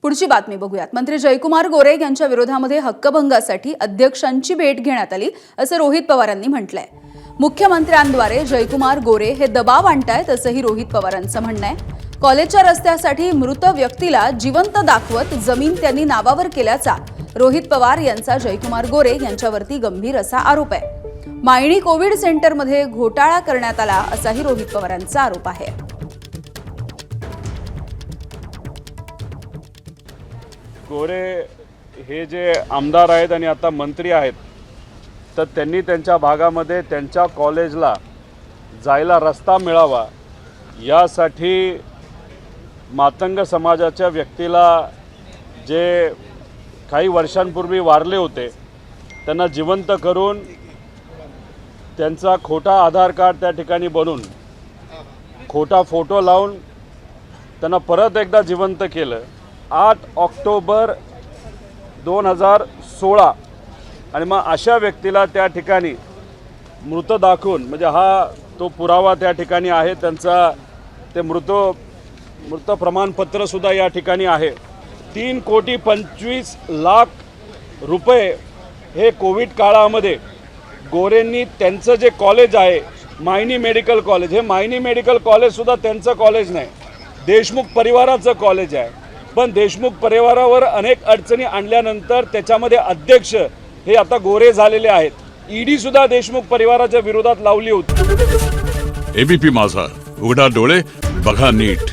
पुढची बातमी बघूयात। मंत्री जयकुमार गोरे यांच्या विरोधामध्ये हक्कभंगासाठी अध्यक्षांची भेट घेण्यात आली असं रोहित पवारांनी म्हटलंय। मुख्यमंत्र्यांद्वारे जयकुमार गोरे हे दबाव आणतायत असंही रोहित पवारांचं म्हणणं आहे। कॉलेजच्या रस्त्यासाठी मृत व्यक्तीला जिवंत दाखवत जमीन त्यांनी नावावर केल्याचा रोहित पवार यांचा जयकुमार गोरे यांच्यावरती गंभीर असा आरोप आहे। मायणी कोविड सेंटरमध्ये घोटाळा करण्यात आला असाही रोहित पवारांचा आरोप आहे। गोरे हे जे आमदार आहेत आणि आता मंत्री आहेत, तर त्यांनी त्यांच्या भागामध्ये त्यांच्या कॉलेजला जायला रस्ता मिळावा यासाठी मातंग समाजाच्या व्यक्तीला जे काही वर्षांपूर्वी वारले होते त्यांना जिवंत करून त्यांचा खोटा आधार कार्ड त्या ठिकाणी बनवून खोटा फोटो लावून त्यांना परत एकदा जिवंत केलं। 8 ऑक्टोबर 2016 आणि मग अशा व्यक्तीला त्या ठिकाणी मृत दाखवून, म्हणजे हा तो पुरावा त्या ठिकाणी आहे, त्यांचा ते मृत प्रमाणपत्रसुद्धा या ठिकाणी आहे। 3,25,00,000 रुपये हे कोविड काळामध्ये गोरेंनी त्यांचं जे कॉलेज आहे मायनी मेडिकल कॉलेज, हे मायनी मेडिकल कॉलेजसुद्धा त्यांचं कॉलेज नाही, देशमुख परिवाराचं कॉलेज आहे। पण देशमुख परिवारावर अनेक अडचणी आणल्यानंतर त्याच्यामध्ये अध्यक्ष हे आता गोरे झालेले आहेत। ईडी सुद्धा देशमुख परिवाराच्या विरोधात लावली होती। एबीपी माझा, उघडा डोळे बघा नीट।